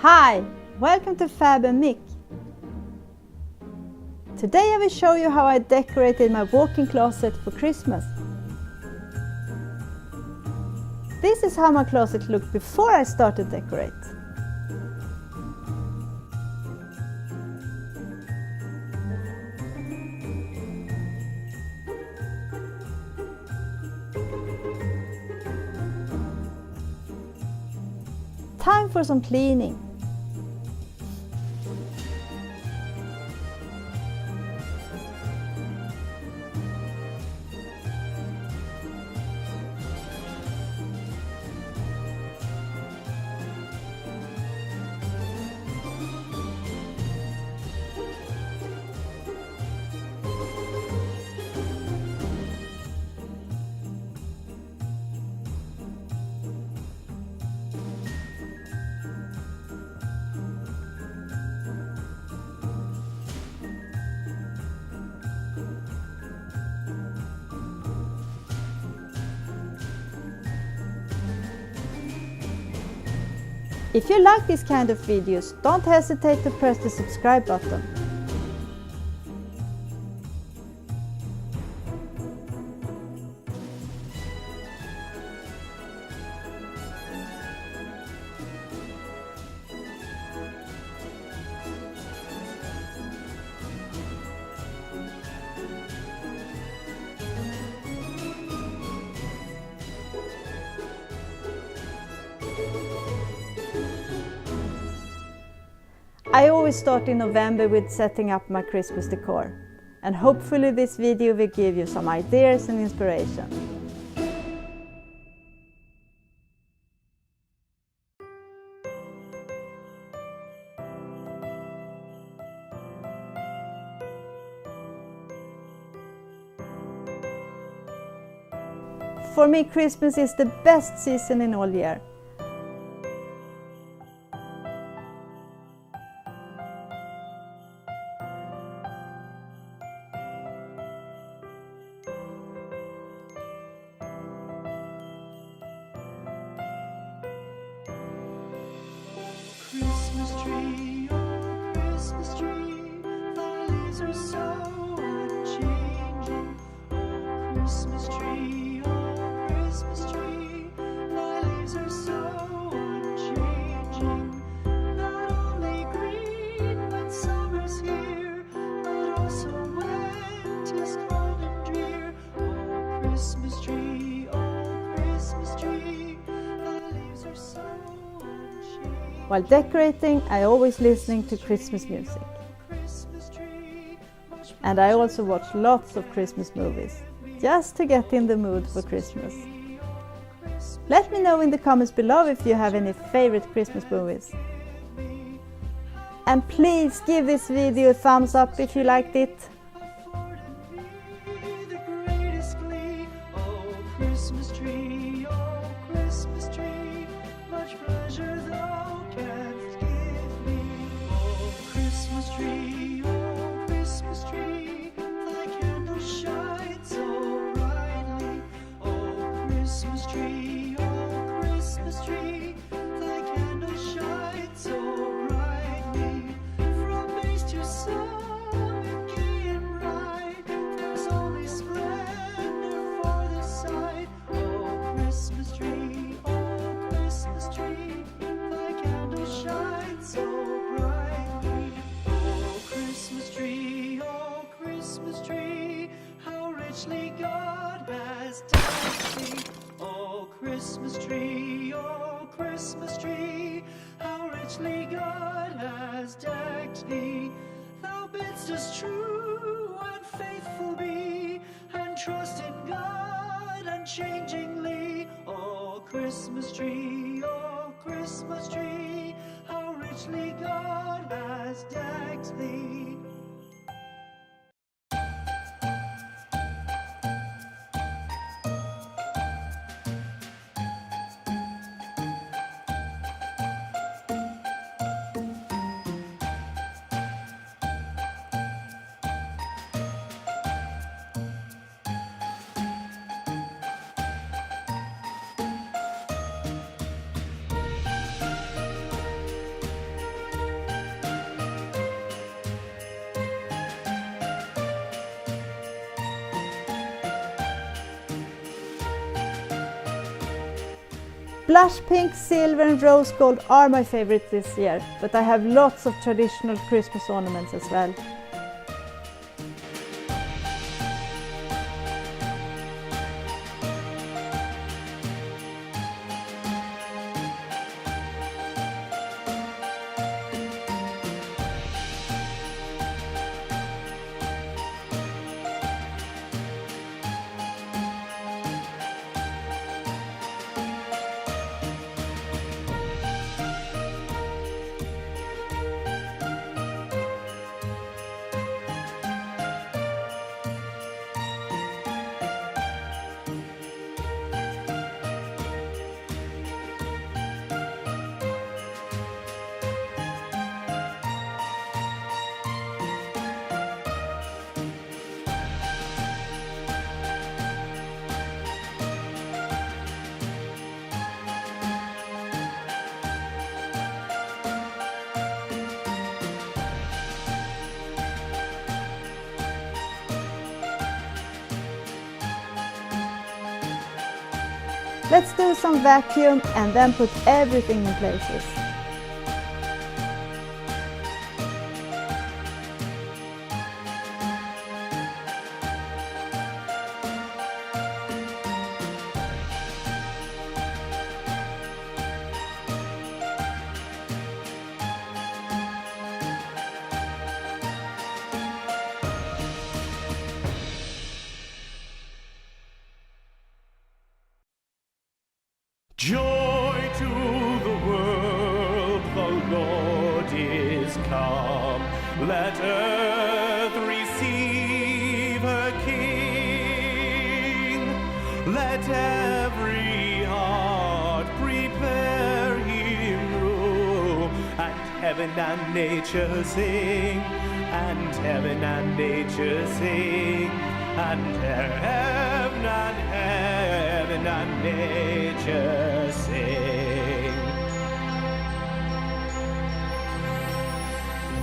Hi, welcome to Fab and Mick. Today I will show you how I decorated my walk-in closet for Christmas. This is how my closet looked before I started to decorate. Time for some cleaning. If you like this kind of videos, don't hesitate to press the subscribe button. I always start in November with setting up my Christmas decor, and hopefully this video will give you some ideas and inspiration. For me, Christmas is the best season in all year. Christmas tree, oh Christmas tree, thy leaves are so unchanging. Oh Christmas tree, thy leaves are so unchanging. Not only green when summer's here, but also when 'tis cold and drear. Oh Christmas tree, thy leaves are so unchanging. While decorating, I always listening to Christmas music. And I also watch lots of Christmas movies, just to get in the mood for Christmas. Let me know in the comments below if you have any favorite Christmas movies. And please give this video a thumbs up if you liked it. Christmas tree, much pleasure thou canst give me. Oh Christmas tree, thy candle shines so brightly. Oh Christmas tree, thy candle shines so brightly. From base to summit, gay and bright, there's only splendor for the sight. Oh Christmas tree, thy candle shines so brightly. Oh Christmas tree, how richly God has decked thee. Oh Christmas tree, how richly God has decked thee. Thou bidst us true and faithful be, and trust in God unchangingly. Oh Christmas tree, how richly God has decked thee. Blush pink, silver and rose gold are my favorites this year, but I have lots of traditional Christmas ornaments as well. Let's do some vacuum and then put everything in places. Joy to the world, the Lord is come. Let earth receive her King. Let every heart prepare him room. And heaven and nature sing. And heaven and nature sing. And heaven and nature sing.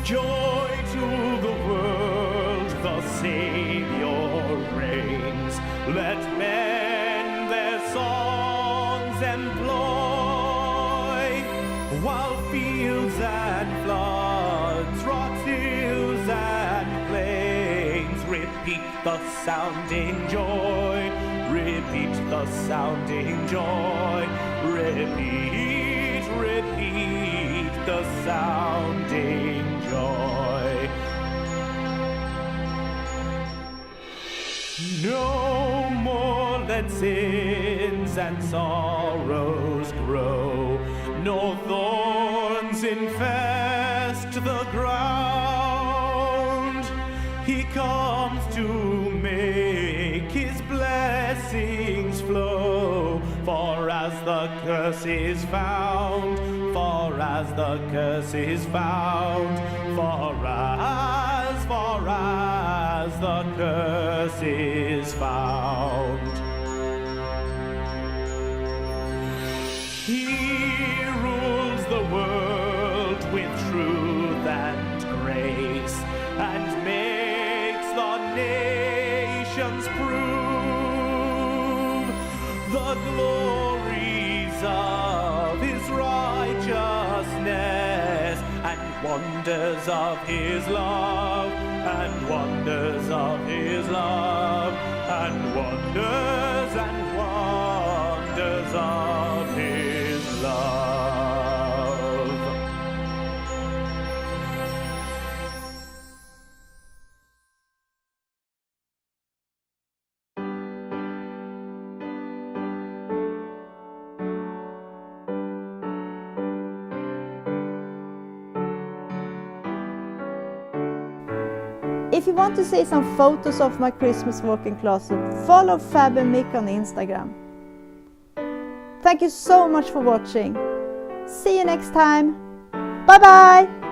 Joy to the world, the Savior reigns. Let men their songs employ, while fields and floods, rocks, hills and plains repeat the sounding joy. Repeat the sounding joy. Repeat, repeat the sounding joy. No more let sins and sorrows grow, nor thorns infest the ground. He comes to make his blessings flow, for as the curse is found, for as the curse is found, for as the curse is found. He rules the world with truth and grace, and makes the nations prove the glories of his righteousness, and wonders of his love, and wonders of his love, and wonders of his love. If you want to see some photos of my Christmas walk-in closet, follow Fab and Mick on Instagram. Thank you so much for watching. See you next time. Bye bye!